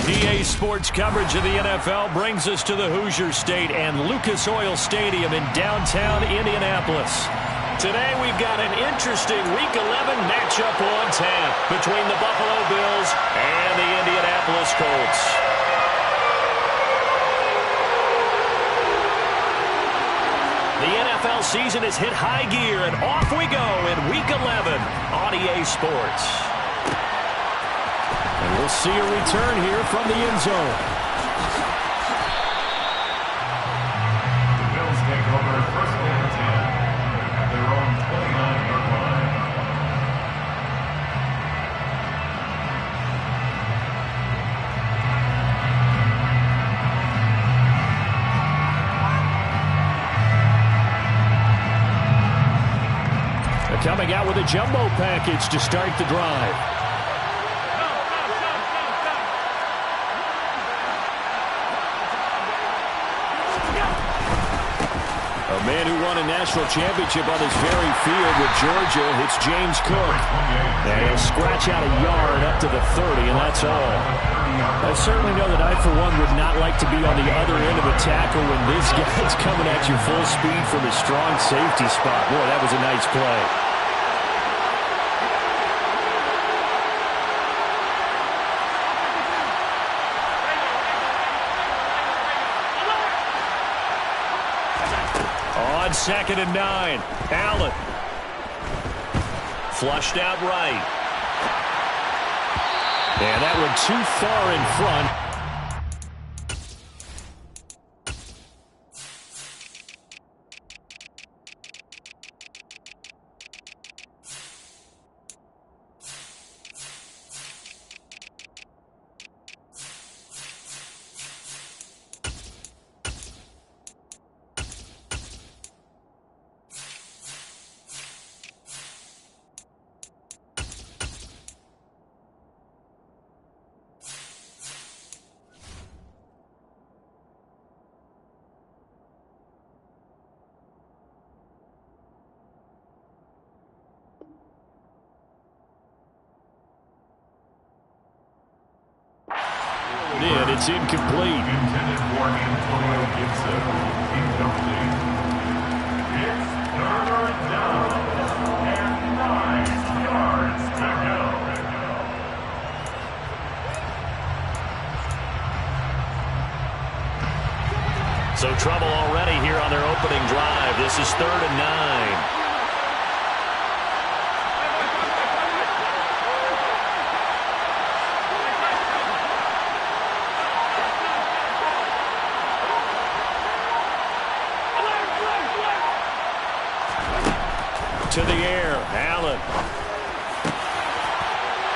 EA Sports coverage of the NFL brings us to the Hoosier State and Lucas Oil Stadium in downtown Indianapolis. Today we've got an interesting Week 11 matchup on tap between the Buffalo Bills and the Indianapolis Colts. The NFL season has hit high gear, and off we go in Week 11 on EA Sports. And we'll see a return here from the end zone. The Bills take over first and 10 at their own 29-yard line. They're coming out with a jumbo package to start the drive. A man who won a national championship on this very field with Georgia, it's James Cook. And he'll scratch out a yard up to the 30, and that's all. I certainly know that I, for one, would not like to be on the other end of a tackle when this guy's coming at you full speed from a strong safety spot. Boy, that was a nice play. On 2nd and 9, Allen. Flushed out right. And that one too far in front. And it's incomplete. Intended for Antonio Gibson. Incomplete. It's third down and 9 yards to go. So trouble already here on their opening drive. This is 3rd and 9. To the air, Allen.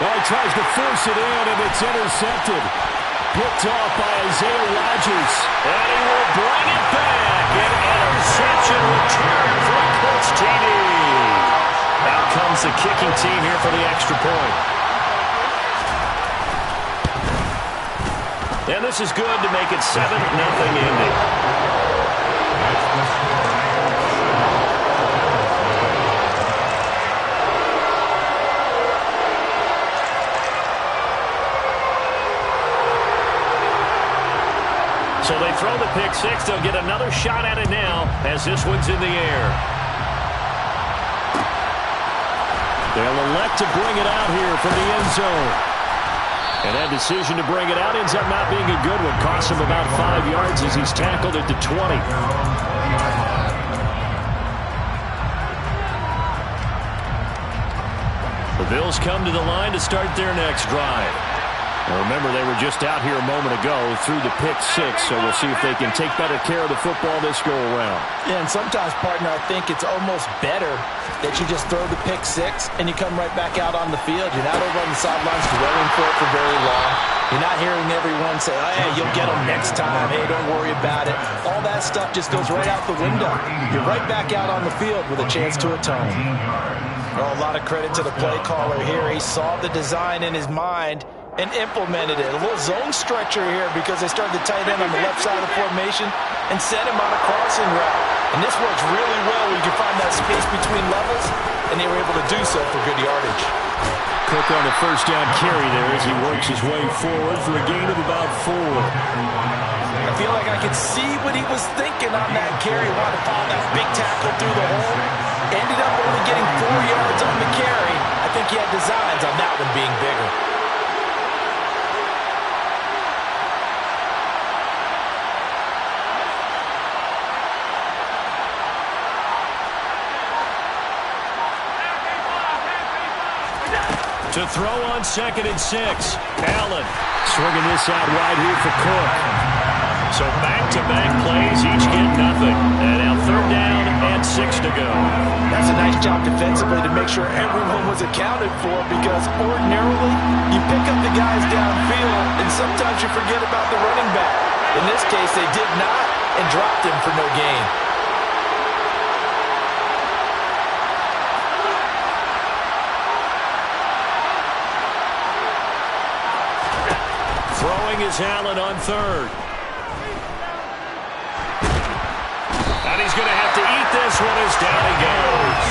Well, he tries to force it in, and it's intercepted. Picked off by Isaiah Rodgers. And he will bring it back. An interception return for a Colts TD. Out comes the kicking team here for the extra point. And this is good to make it 7-0 Indy. That's the score. So they throw the pick six. They'll get another shot at it now as this one's in the air. They'll elect to bring it out here from the end zone. And that decision to bring it out ends up not being a good one. Costs him about 5 yards as he's tackled at the 20. The Bills come to the line to start their next drive. Now remember, they were just out here a moment ago through the pick six, so we'll see if they can take better care of the football this go-around. Yeah, and sometimes, partner, I think it's almost better that you just throw the pick six and you come right back out on the field. You're not over on the sidelines dwelling for it for very long. You're not hearing everyone say, oh, hey, you'll get them next time. Hey, don't worry about it. All that stuff just goes right out the window. You're right back out on the field with a chance to atone. Oh, a lot of credit to the play caller here. He saw the design in his mind and implemented it. A little zone stretcher here because they started the tight end on the left side of the formation and set him on a crossing route. And this works really well when you can find that space between levels, and they were able to do so for good yardage. Cook on the first down carry there as he works his way forward for a gain of about 4. I feel like I could see what he was thinking on that carry. Wanted to follow that big tackle through the hole. Ended up only getting 4 yards on the carry. I think he had designs on that one being bigger. To throw on 2nd and 6. Allen swinging this out wide here for Cook. So back-to-back plays, each get nothing. And now 3rd down and 6 to go. That's a nice job defensively to make sure everyone was accounted for, because ordinarily you pick up the guys downfield and sometimes you forget about the running back. In this case, they did not and dropped him for no gain. Throwing is Allen on 3rd. And he's going to have to eat this one as down he goes.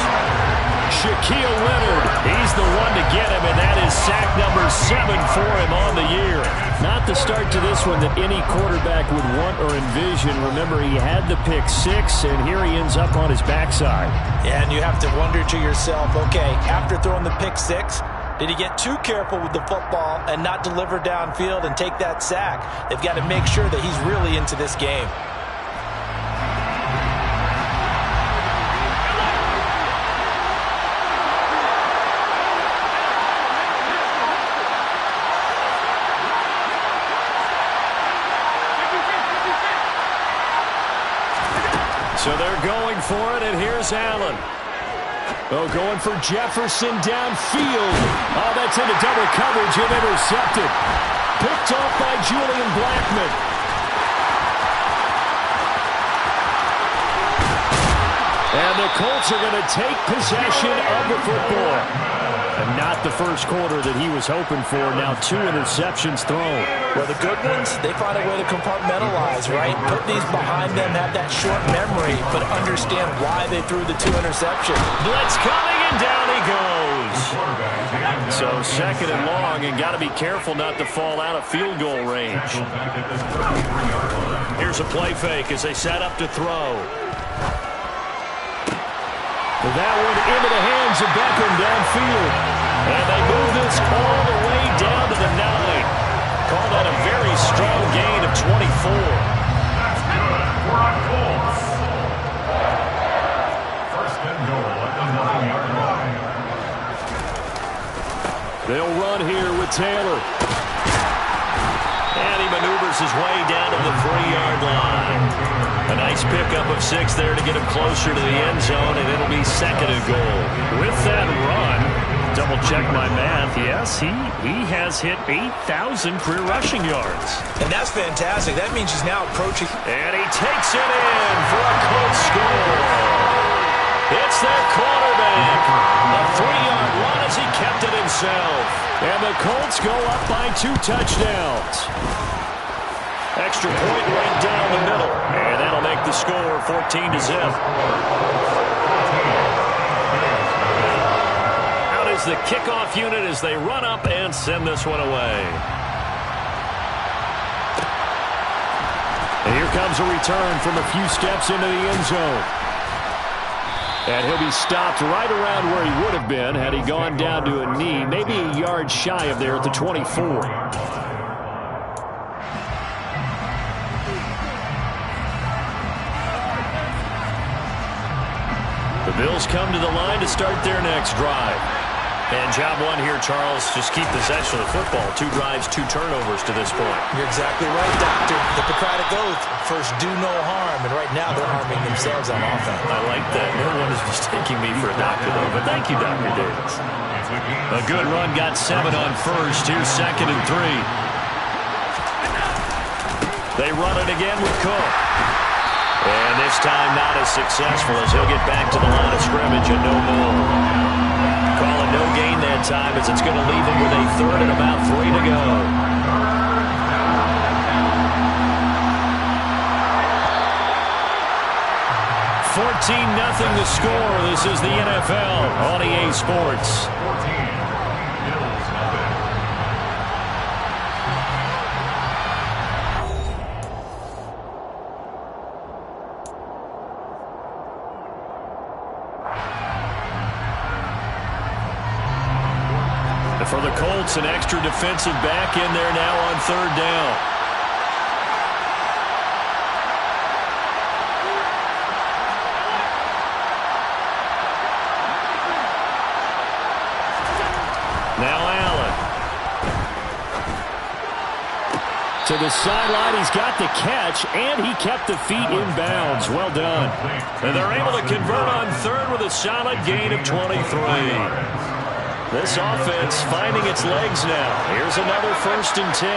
Shaquille Leonard, he's the one to get him, and that is sack number 7 for him on the year. Not the start to this one that any quarterback would want or envision. Remember, he had the pick 6, and here he ends up on his backside. Yeah, and you have to wonder to yourself, okay, after throwing the pick 6, did he get too careful with the football and not deliver downfield and take that sack? They've got to make sure that he's really into this game. So they're going for it, and here's Allen. Oh, going for Jefferson downfield. Oh, that's into double coverage and intercepted. Picked off by Julian Blackmon. And the Colts are going to take possession of the football. And not the first quarter that he was hoping for. Now 2 interceptions thrown. Well, the good ones, they find a way to compartmentalize, right? Put these behind them, have that short memory, but understand why they threw the 2 interceptions. Blitz coming, and down he goes. So 2nd and long, and got to be careful not to fall out of field goal range. Here's a play fake as they set up to throw. That one into the hands of Beckham downfield. And they move this all the way down to the 9. Call that a very strong gain of 24. That's good for our Colts. 1st and goal at the 9-yard line. They'll run here with Taylor. And he maneuvers his way down to the 3-yard line. A nice pickup of 6 there to get him closer to the end zone, and it'll be 2nd and goal. With that run, double-check my math, yes, he has hit 8,000 career rushing yards. And that's fantastic. That means he's now approaching. And he takes it in for a Colts score. It's their quarterback. A 3-yard run as he kept it himself. And the Colts go up by 2 touchdowns. Extra point right down the middle. And that'll make the score 14-0. Out is the kickoff unit as they run up and send this one away. And here comes a return from a few steps into the end zone. And he'll be stopped right around where he would have been had he gone down to a knee, maybe a yard shy of there at the 24. The Bills come to the line to start their next drive. And job one here, Charles, just keep possession of the football. 2 drives, 2 turnovers to this point. You're exactly right, Doctor. The Hippocratic Oath, first do no harm, and right now they're harming themselves on offense. I like that. No one is mistaking me for a doctor, though, but thank you, Dr. Davis. A good run, got 7 on first. Here's 2nd and 3. They run it again with Cook. And this time not as successful as he'll get back to the line of scrimmage and no more. Call it no gain that time as it's going to leave him with a 3rd and about 3 to go. the score. This is the NFL on EA Sports. 14. Bills nothing. For the Colts, an extra defensive back in there now on third down. Now Allen. To the sideline, he's got the catch, and he kept the feet in bounds. Well done. And they're able to convert on third with a solid gain of 23. This offense finding its legs now. Here's another 1st and 10.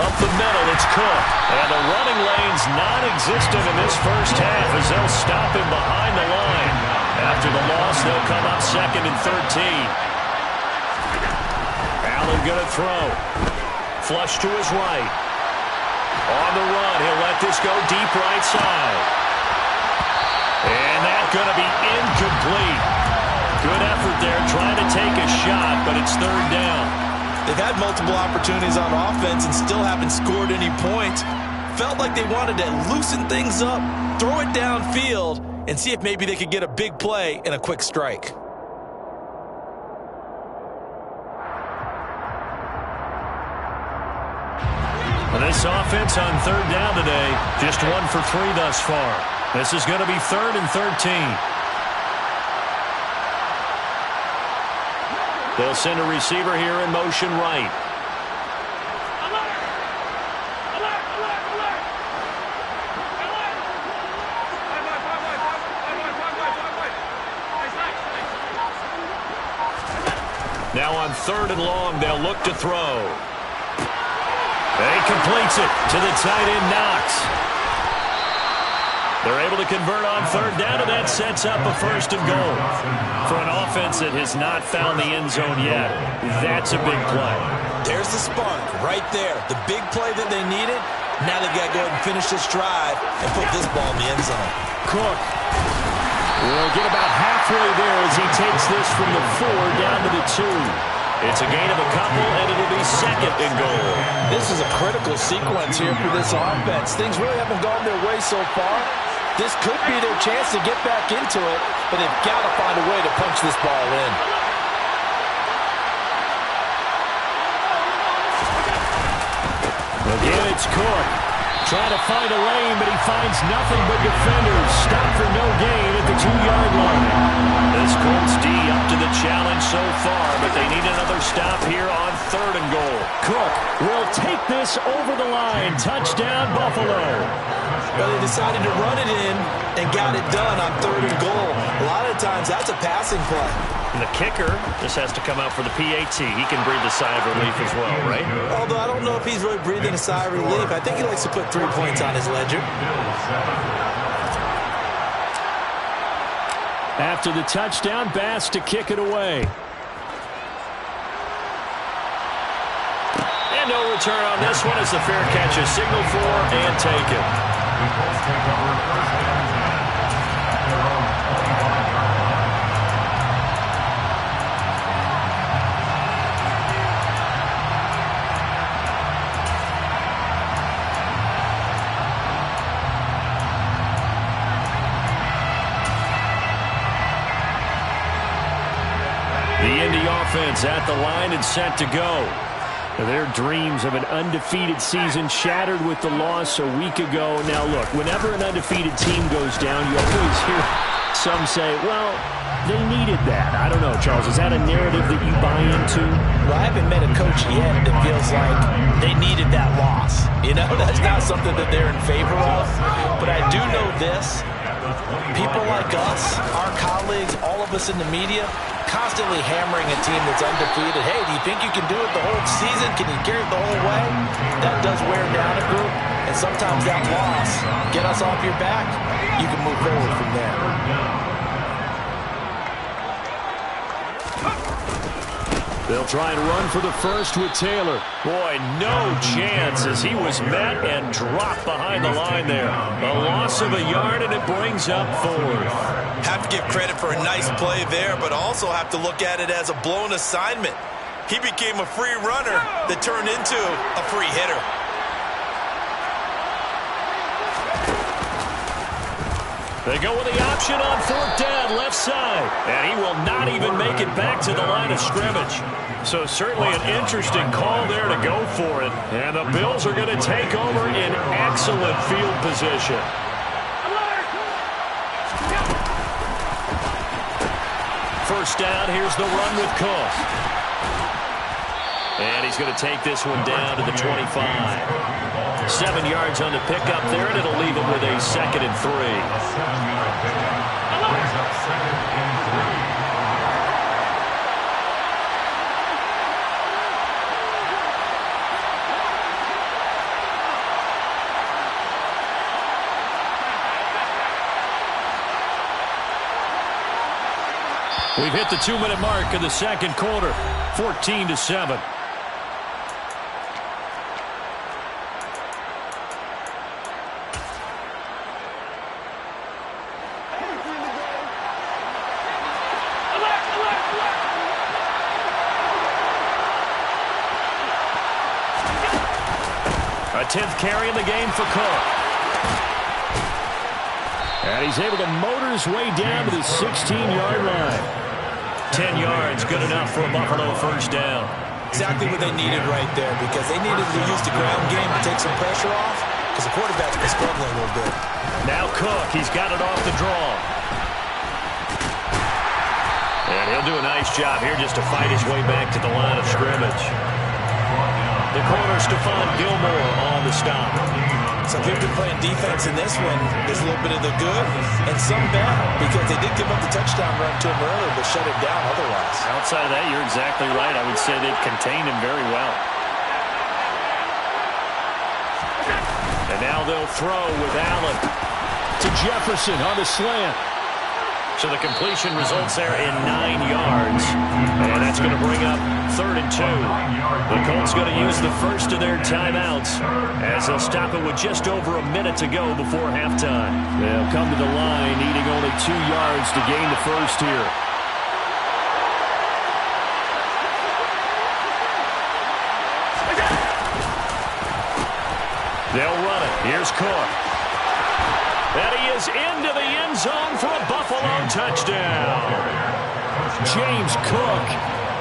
Up the middle, it's Cook. And the running lane's non-existent in this first half as they'll stop him behind the line. After the loss, they'll come up 2nd and 13. Allen gonna throw. Flush to his right. On the run, he'll let this go deep right side. And that's going to be incomplete. Good effort there trying to take a shot, but it's third down. They've had multiple opportunities on offense and still haven't scored any points. Felt like they wanted to loosen things up, throw it downfield, and see if maybe they could get a big play and a quick strike. Well, this offense on third down today, just 1 for 3 thus far. This is going to be 3rd and 13. They'll send a receiver here in motion right. Now on 3rd and long, they'll look to throw. He completes it to the tight end, Knox. They're able to convert on third down, and that sets up a 1st and goal. For an offense that has not found the end zone yet, that's a big play. There's the spark right there. The big play that they needed. Now they've got to go ahead and finish this drive and put this ball in the end zone. Cook will get about halfway there as he takes this from the 4 down to the 2. It's a gain of a couple, and it'll be 2nd and goal. This is a critical sequence here for this offense. Things really haven't gone their way so far. This could be their chance to get back into it, but they've got to find a way to punch this ball in. Again, it's Cook. Trying to find a lane, but he finds nothing but defenders. Stop for no gain at the 2-yard line. This Colts D up to the challenge so far, but they need another stop here on 3rd and goal. Cook will take this over the line. Touchdown, Buffalo. Well, they decided to run it in and got it done on 3rd and goal. A lot of times, that's a passing play. And the kicker just has to come out for the PAT. He can breathe a sigh of relief as well, right? Although I don't know if he's really breathing a sigh of relief. I think he likes to put 3 points on his ledger. After the touchdown, Bass to kick it away. And no return on this one as the fair catch is signaled for and taken. The Colts take over 1st and 10 at their own 25-yard line. The Indy offense at the line and set to go. Their dreams of an undefeated season shattered with the loss a week ago. Now, look, whenever an undefeated team goes down, you always hear some say, well, they needed that. I don't know, Charles. Is that a narrative that you buy into? Well, I haven't met a coach yet that feels like they needed that loss. You know, that's not something that they're in favor of. But I do know this. People like us, our colleagues, all of us in the media, constantly hammering a team that's undefeated. Hey, do you think you can do it the whole season? Can you carry it the whole way? That does wear down a group. And sometimes that loss, get us off your back, you can move forward from there. They'll try and run for the first with Taylor. Boy, no chance as he was met and dropped behind the line there. A loss of a yard, and it brings up 4th. Have to give credit for a nice play there, but also have to look at it as a blown assignment. He became a free runner that turned into a free hitter. They go with the option on 4th down, left side. And he will not even make it back to the line of scrimmage. So certainly an interesting call there to go for it. And the Bills are going to take over in excellent field position. First down, here's the run with Cook. And he's going to take this one down to the 25. 7 yards on the pickup there, and it'll leave him with a 2nd and 3. A 7-yard pickup brings up 2nd and 3. We've hit the 2-minute mark of the second quarter, 14-7. A 10th carry in the game for Cook. And he's able to motor his way down to the 16-yard line. 10 yards, good enough for a Buffalo first down. Exactly what they needed right there, because they needed to use the ground game to take some pressure off, because the quarterback's been struggling a little bit. Now Cook, he's got it off the draw. And he'll do a nice job here just to fight his way back to the line of scrimmage. The corner, Stephon Gilmore, on the stop. So if you've been playing defense in this one, there's a little bit of the good and some bad, because they did give up the touchdown run to him earlier, but shut it down otherwise. Outside of that, you're exactly right. I would say they've contained him very well. And now they'll throw with Allen to Jefferson on the slant. So the completion results there in 9 yards. And that's going to bring up 3rd and 2. The Colts going to use the first of their timeouts as they'll stop it with just over a minute to go before halftime. They'll come to the line needing only 2 yards to gain the first here. They'll run it. Here's Cook. And he is into the end zone for a Buffalo touchdown. James Cook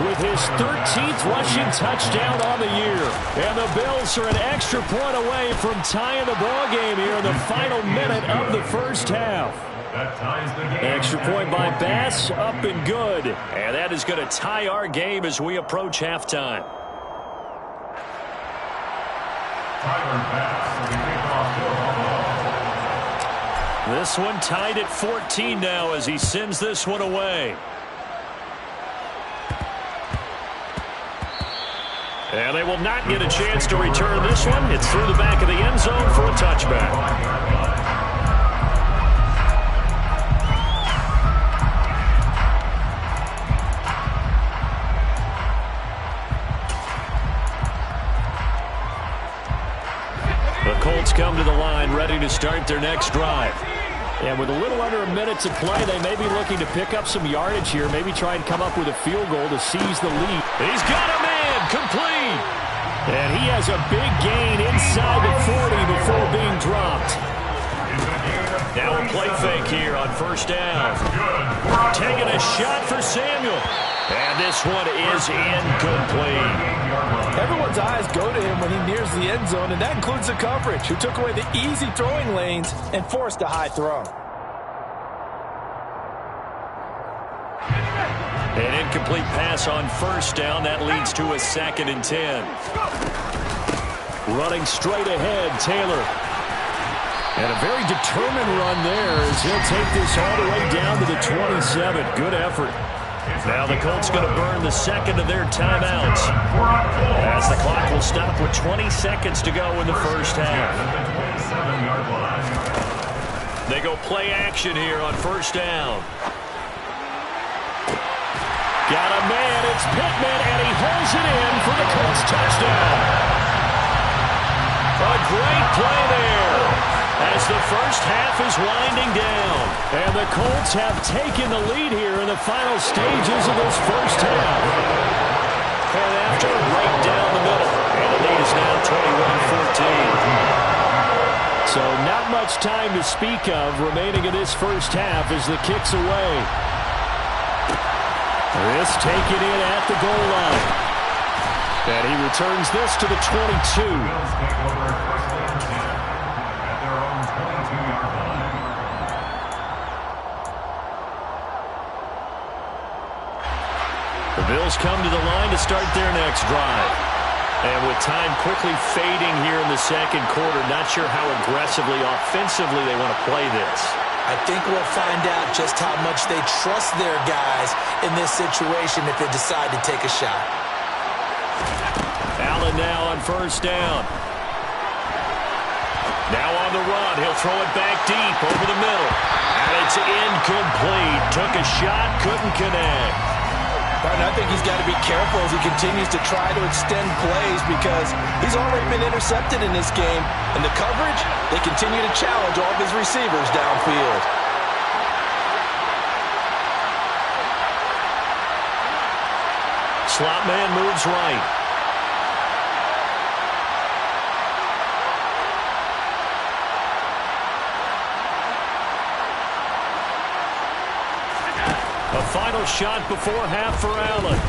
with his 13th rushing touchdown on the year. And the Bills are an extra point away from tying the ball game here in the final minute of the first half. Extra point by Bass, up and good. And that is going to tie our game as we approach halftime. Tyler Bass will be kicked off. This one tied at 14 now as he sends this one away. And they will not get a chance to return this one. It's through the back of the end zone for a touchback. The Colts come to the line ready to start their next drive. And with a little under a minute to play, they may be looking to pick up some yardage here, maybe try and come up with a field goal to seize the lead. He's got a man, complete. And he has a big gain inside the 40 before being dropped. Now a play fake here on first down. Taking a shot for Samuel. And this one is incomplete. Everyone's eyes go to him when he nears the end zone, and that includes the coverage, who took away the easy throwing lanes and forced a high throw. An incomplete pass on first down. That leads to a 2nd and 10. Running straight ahead, Taylor. And a very determined run there as he'll take this all the way down to the 27. Good effort. Now the Colts going to burn the second of their timeouts as the clock will stop with 20 seconds to go in the first half. They go play action here on first down. Got a man, it's Pittman, and he lays it in for the Colts touchdown. A great play there as the first half is winding down. And the Colts have taken the lead here in the final stages of this first half. And after right down the middle, and the lead is now 21-14. So not much time to speak of remaining in this first half as the kick's away. This taken in at the goal line. And he returns this to the 22. Bills take over first and 10 at their own 22-yard line. The Bills come to the line to start their next drive. And with time quickly fading here in the second quarter, not sure how aggressively, offensively they want to play this. I think we'll find out just how much they trust their guys in this situation if they decide to take a shot. Allen now on first down. Now on the run. He'll throw it back deep over the middle. And it's incomplete. Took a shot, couldn't connect. I think he's got to be careful as he continues to try to extend plays because he's already been intercepted in this game. And the coverage, they continue to challenge all of his receivers downfield. Slot man moves right. A final shot before half for Allen.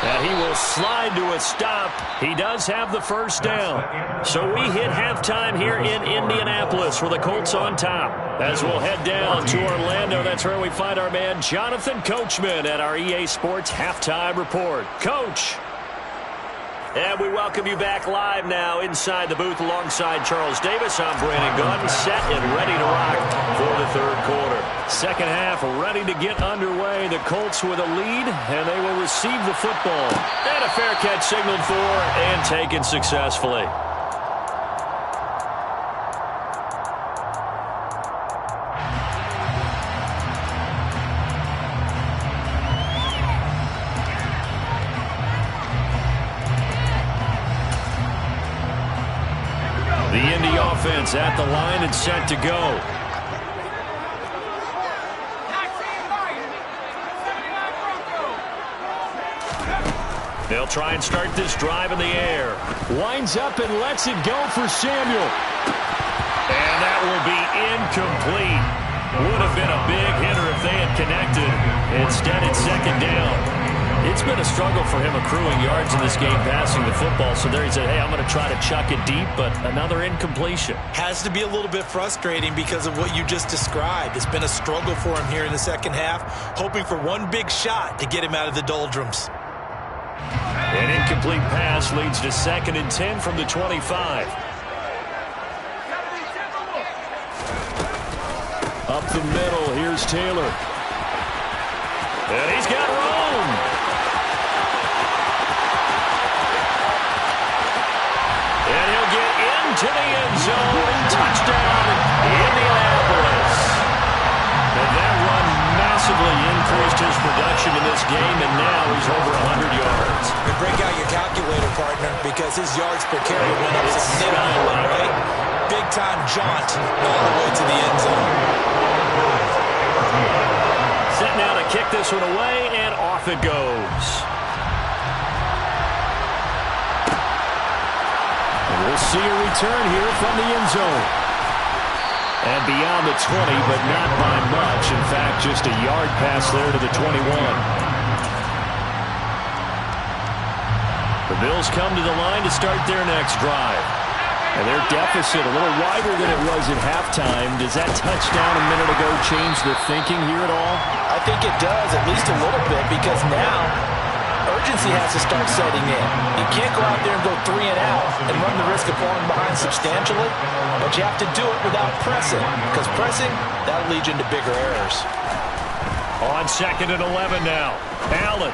And he will slide to a stop. He does have the first down. So we hit halftime here in Indianapolis with the Colts on top. As we'll head down to Orlando, that's where we find our man Jonathan Coachman at our EA Sports Halftime Report. Coach. And we welcome you back live now inside the booth alongside Charles Davis. I'm Brandon Gaudin, set and ready to rock for the third quarter. Second half ready to get underway. The Colts with a lead, and they will receive the football. And a fair catch signaled for and taken successfully. The Indy offense at the line and set to go. They'll try and start this drive in the air. Winds up and lets it go for Samuel. And that will be incomplete. Would have been a big hitter if they had connected. Instead, it's second down. It's been a struggle for him accruing yards in this game passing the football. So there he said, hey, I'm going to try to chuck it deep, but another incompletion. Has to be a little bit frustrating because of what you just described. It's been a struggle for him here in the second half, hoping for one big shot to get him out of the doldrums. An incomplete pass leads to 2nd and 10 from the 25. Up the middle, here's Taylor. And he's got room. And he'll get into the end zone. Touchdown, Indianapolis. And that run massively increased his production in this game, and now he's over 100 yards. And break out your calculator, partner, because his yards per carry went up significantly, right? Big-time jaunt all the way to the end zone. Set now to kick this one away, and off it goes. And we'll see a return here from the end zone. And beyond the 20, but not by much. In fact, just a yard pass there to the 21. The Bills come to the line to start their next drive. And their deficit a little wider than it was at halftime. Does that touchdown a minute ago change the thinking here at all? I think it does, at least a little bit, because now urgency has to start setting in. You can't go out there and go 3 and out and run the risk of falling behind substantially, but you have to do it without pressing, because pressing, that'll lead you into bigger errors. On 2nd and 11 now. Allen.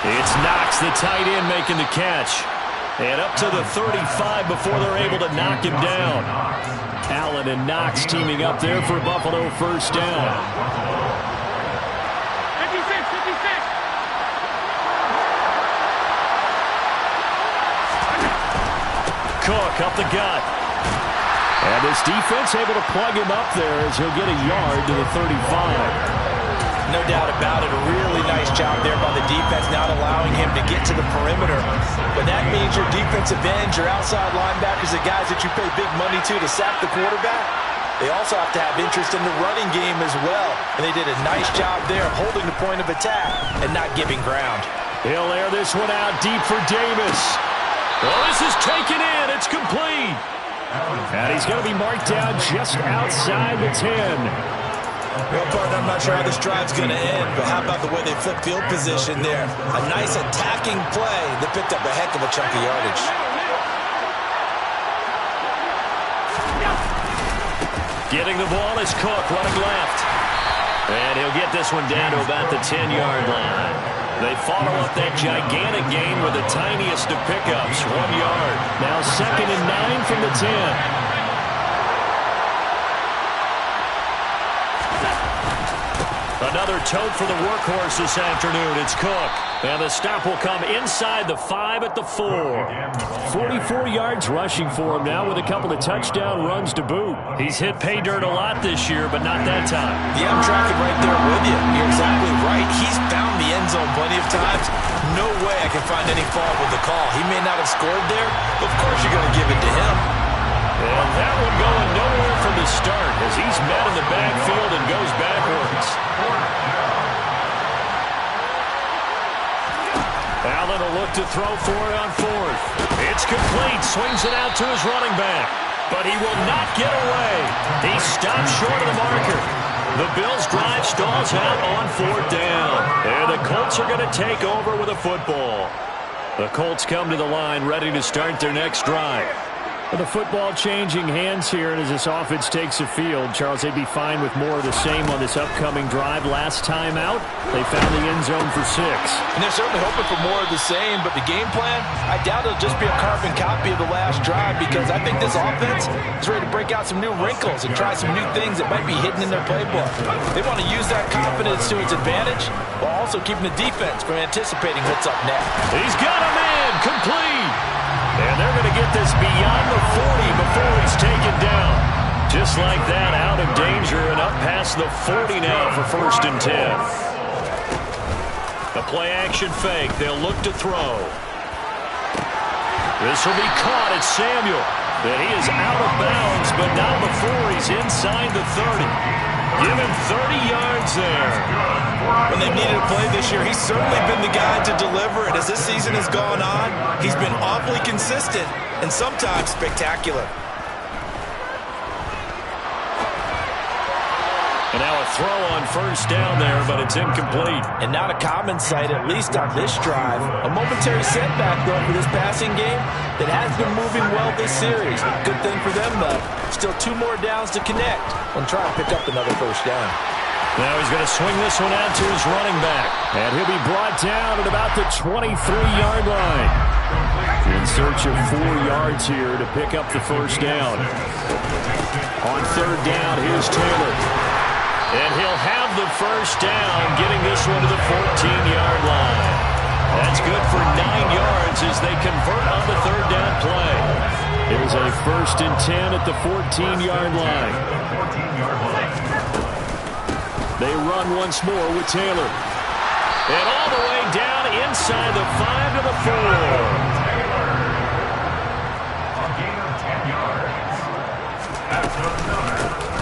It's Knox, the tight end, making the catch. And up to the 35 before they're able to knock him down. Allen and Knox teaming up there for Buffalo first down. Cook up the gut. And this defense able to plug him up there as he'll get a yard to the 35. No doubt about it. A really nice job there by the defense, not allowing him to get to the perimeter. But that means your defensive ends, your outside linebackers, the guys that you pay big money to sack the quarterback, they also have to have interest in the running game as well. And they did a nice job there of holding the point of attack and not giving ground. He'll air this one out deep for Davis. Well, this is taken in. It's complete. And he's going to be marked down just outside the 10. Well, partner, I'm not sure how this drive's going to end, but how about the way they flip field position there? A nice attacking play that picked up a heck of a chunk of yardage. Getting the ball is Cook running left. And he'll get this one down to about the 10-yard line. They follow up that gigantic gain with the tiniest of pickups, 1 yard. Now 2nd and 9 from the 10. Another tote for the workhorse this afternoon. It's Cook. And the stop will come inside the 5 at the 4. 44 yards rushing for him now with a couple of touchdown runs to boot. He's hit pay dirt a lot this year, but not that time. Yeah, I'm tracking right there with you. You're exactly right. He's found the end zone plenty of times. No way I can find any fault with the call. He may not have scored there, but of course you're going to give it to him. And that one going nowhere from the start as he's met in the backfield and goes backwards. Allen will look to throw for it on 4th. It's complete. Swings it out to his running back. But he will not get away. He stopped short of the marker. The Bills' drive stalls out on 4th down. And the Colts are going to take over with a football. The Colts come to the line ready to start their next drive. With the football changing hands here, and as this offense takes the field, Charles, they'd be fine with more of the same on this upcoming drive. Last time out, they found the end zone for 6. And they're certainly hoping for more of the same, but the game plan, I doubt it'll just be a carbon copy of the last drive, because I think this offense is ready to break out some new wrinkles and try some new things that might be hidden in their playbook. They want to use that confidence to its advantage, while also keeping the defense from anticipating what's up next. He's got a man, complete. And they're going to get this beyond the 40 before he's taken down. Just like that, out of danger and up past the 40 now for 1st and 10. The play-action fake. They'll look to throw. This will be caught at Samuel. And he is out of bounds, but not before he's inside the 30. Give him 30 yards there. When they've needed a play this year, he's certainly been the guy to deliver it. As this season has gone on, he's been awfully consistent and sometimes spectacular. And now a throw on 1st down there, but it's incomplete. And not a common sight, at least on this drive. A momentary setback, though, for this passing game that has been moving well this series. Good thing for them, though. Still 2 more downs to connect and try and pick up another 1st down. Now he's going to swing this one out to his running back. And he'll be brought down at about the 23-yard line. In search of 4 yards here to pick up the 1st down. On 3rd down, here's Taylor. And he'll have the 1st down, getting this one to the 14-yard line. That's good for 9 yards as they convert on the 3rd down play. It was a 1st and 10 at the 14-yard line. They run once more with Taylor. And all the way down inside the 5 to the 4.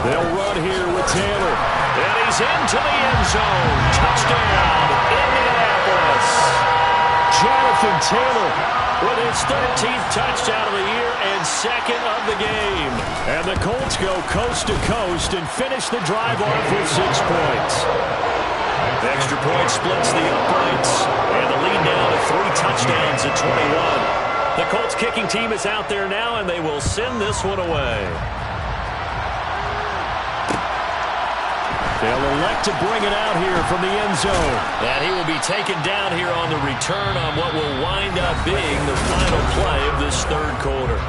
They'll run here with Taylor. And he's into the end zone. Touchdown, Indianapolis. Jonathan Taylor with his 13th touchdown of the year and 2nd of the game. And the Colts go coast to coast and finish the drive off with 6 points. The extra point splits the uprights. And the lead now to 3 touchdowns at 21. The Colts kicking team is out there now, and they will send this one away. They'll elect to bring it out here from the end zone. And he will be taken down here on the return on what will wind up being the final play of this 3rd quarter.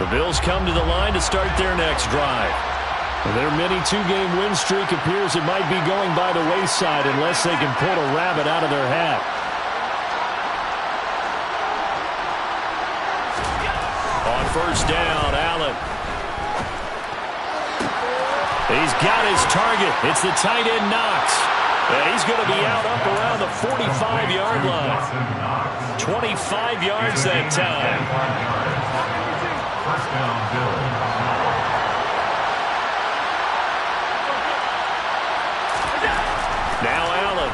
The Bills come to the line to start their next drive. Their mini two-game win streak appears it might be going by the wayside unless they can pull a rabbit out of their hat. On first down, Allen. He's got his target. It's the tight end Knox. And he's going to be out up around the 45-yard line. 25 yards that time. First down, Bills. Now Allen.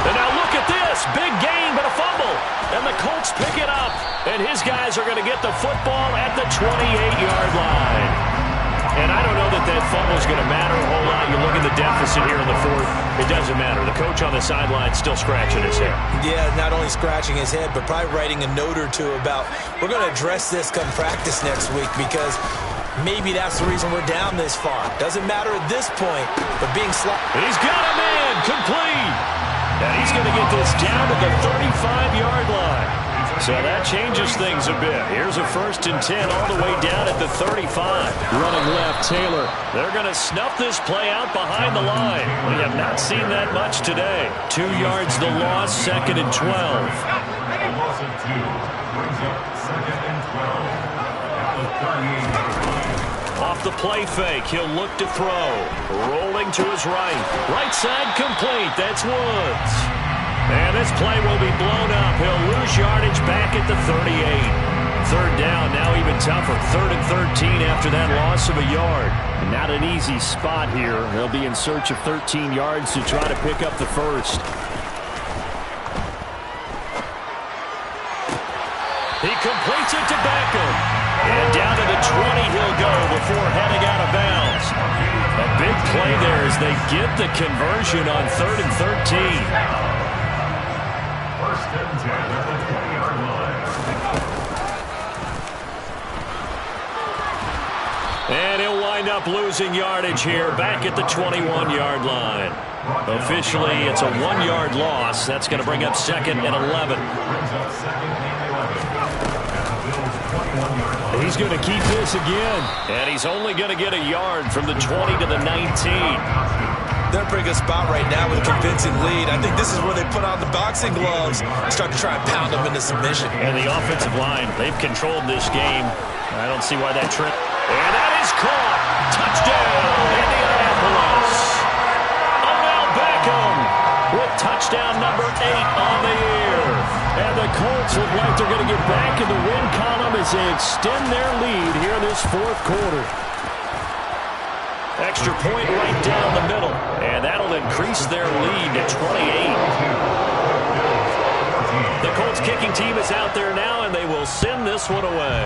And now look at this. Big gain, but a fumble. And the Colts pick it up. And his guys are going to get the football at the 28-yard line. And I don't know that that fumble is going to matter a whole lot. You look at the deficit here in the fourth. It doesn't matter. The coach on the sideline still scratching his head. Yeah, not only scratching his head, but probably writing a note or two about, we're going to address this come practice next week because maybe that's the reason we're down this far. Doesn't matter at this point, but being slow. He's got a man complete. And he's going to get this down to the 35-yard line. So that changes things a bit. Here's a 1st and 10 all the way down at the 35. Running left, Taylor. They're going to snuff this play out behind the line. We have not seen that much today. 2 yards the loss, 2nd and 12. A loss of 2 brings up 2nd and 12 at the 38-yard line. Off the play fake, he'll look to throw. Rolling to his right. Right side complete. That's Woods. And this play will be blown up. He'll lose yardage back at the 38. 3rd down, now even tougher. 3rd and 13 after that loss of a yard. Not an easy spot here. They'll be in search of 13 yards to try to pick up the first. He completes it to Beckham. And down to the 20 he'll go before heading out of bounds. A big play there as they get the conversion on 3rd and 13. First and 10 at the 20-yard line. And he'll wind up losing yardage here back at the 21-yard line. Officially, it's a 1-yard loss. That's going to bring up 2nd and 11. He's going to keep this again. And he's only going to get a yard from the 20 to the 19. They're in a pretty good spot right now with a convincing lead. I think this is where they put on the boxing gloves and start to try and pound them into submission. And the offensive line, they've controlled this game. I don't see why that trip. And that is caught. Touchdown, Indianapolis. Odell Beckham with touchdown number 8 on the year. And the Colts look like they're going to get back in the win column as they extend their lead here in this 4th quarter. Extra point right down the middle. And that'll increase their lead to 28. The Colts kicking team is out there now, and they will send this one away.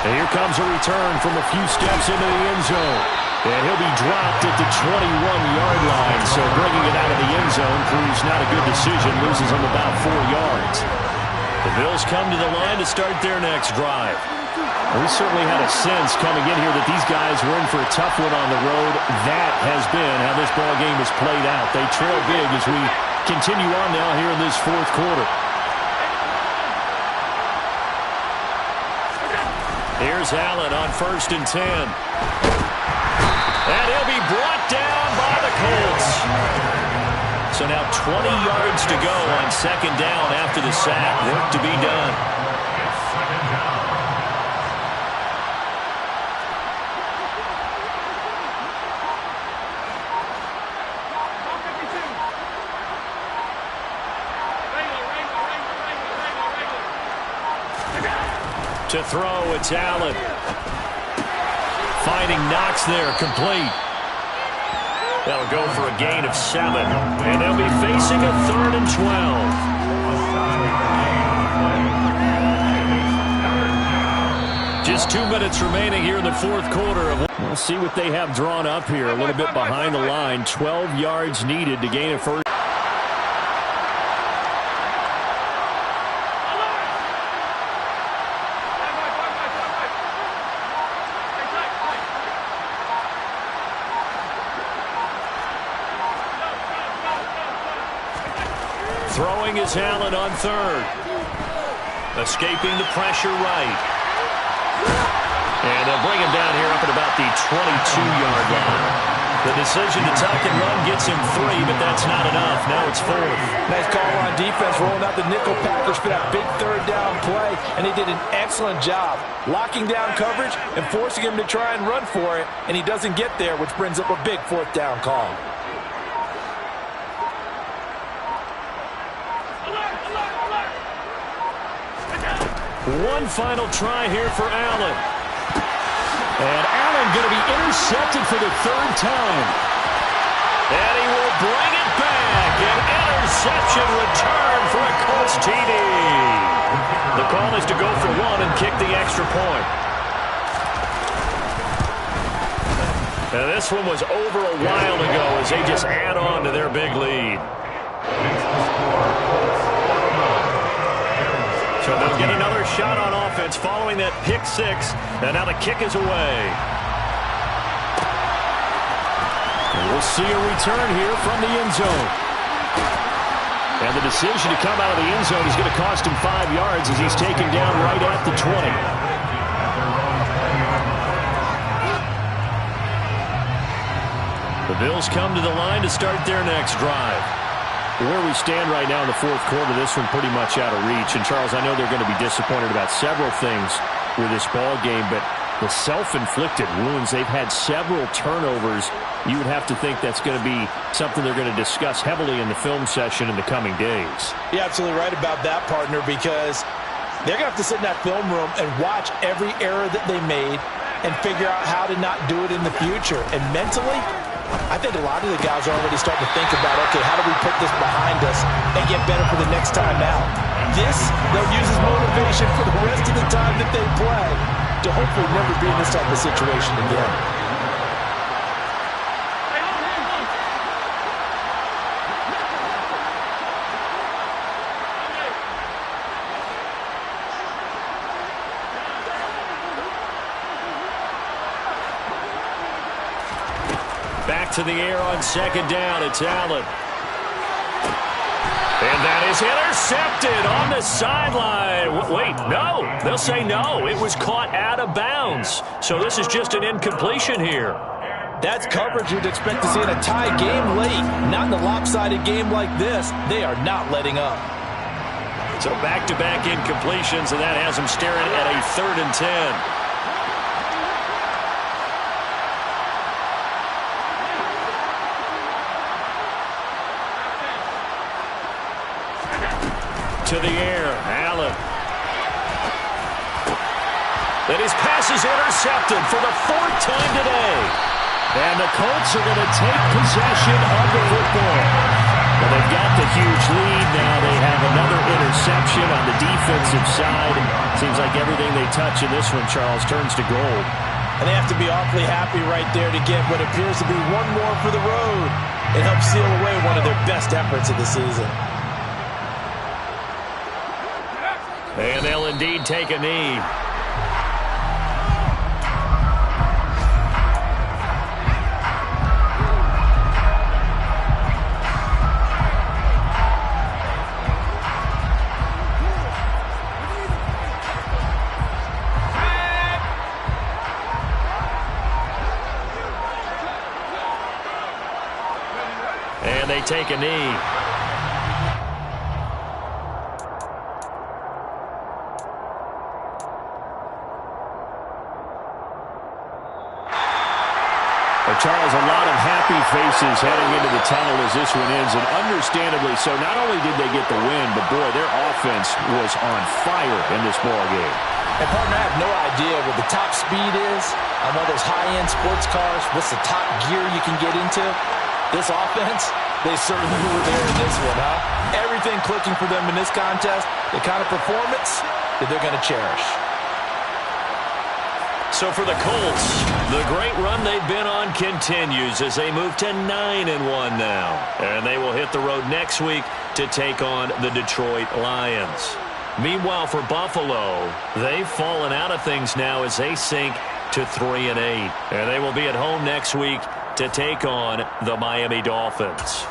And here comes a return from a few steps into the end zone. And he'll be dropped at the 21-yard line. So bringing it out of the end zone proves not a good decision. Loses him about 4 yards. The Bills come to the line to start their next drive. We certainly had a sense coming in here that these guys were in for a tough one on the road. That has been how this ball game has played out. They trail big as we continue on now here in this 4th quarter. Here's Allen on 1st and 10. And he'll be brought down by the Colts. So now 20 yards to go on 2nd down after the sack. Work to be done. To throw, it's Allen. Finding Knox there, complete. That'll go for a gain of 7. And they'll be facing a 3rd and 12. Just 2 minutes remaining here in the 4th quarter. We'll see what they have drawn up here. A little bit behind the line. 12 yards needed to gain a first. Throwing is Allen on 3rd. Escaping the pressure right. And they'll bring him down here up at about the 22-yard line. The decision to tuck and run gets him 3, but that's not enough. Now it's 4th. Nice call on defense, rolling out the nickel package for that big third down play, and he did an excellent job locking down coverage and forcing him to try and run for it, and he doesn't get there, which brings up a big 4th down call. One final try here for Allen. And Allen going to be intercepted for the 3rd time. And he will bring it back. An interception return for a Colts TD. The call is to go for 1 and kick the extra point. And this one was over a while ago as they just add on to their big lead. So they'll get another shot on offense following that pick 6. And now the kick is away. And we'll see a return here from the end zone. And the decision to come out of the end zone is going to cost him 5 yards as he's taken down right at the 20. The Bills come to the line to start their next drive. Where we stand right now in the 4th quarter, this one pretty much out of reach. And, Charles, I know they're going to be disappointed about several things with this ball game, but the self-inflicted wounds, they've had several turnovers. You would have to think that's going to be something they're going to discuss heavily in the film session in the coming days. You're absolutely right about that, partner, because they're going to have to sit in that film room and watch every error that they made and figure out how to not do it in the future. And mentally, I think a lot of the guys are already starting to think about, okay, how do we put this behind us and get better for the next time out? This, they'll use as motivation for the rest of the time that they play to hopefully never be in this type of situation again. Back to the air on 2nd down. It's Allen. And that is intercepted on the sideline. Wait, no. They'll say no. It was caught out of bounds. So this is just an incompletion here. That's coverage you'd expect to see in a tie game late. Not in a lopsided game like this. They are not letting up. So back-to-back incompletions, and that has them staring at a 3rd and 10. To the air, Allen. That his pass is intercepted for the 4th time today. And the Colts are going to take possession of the football. Well, they've got the huge lead now. They have another interception on the defensive side. Seems like everything they touch in this one, Charles, turns to gold. And they have to be awfully happy right there to get what appears to be one more for the road. It helps seal away one of their best efforts of the season. And they'll indeed take a knee. And they take a knee. Charles, a lot of happy faces heading into the tunnel as this one ends, and understandably so. Not only did they get the win, but, boy, their offense was on fire in this ballgame. And, partner, I have no idea what the top speed is on one of those high-end sports cars. What's the top gear you can get into? This offense, they certainly were there in this one, huh? Everything clicking for them in this contest, the kind of performance that they're going to cherish. So for the Colts, the great run they've been on continues as they move to 9-1 now. And they will hit the road next week to take on the Detroit Lions. Meanwhile, for Buffalo, they've fallen out of things now as they sink to 3-8. And they will be at home next week to take on the Miami Dolphins.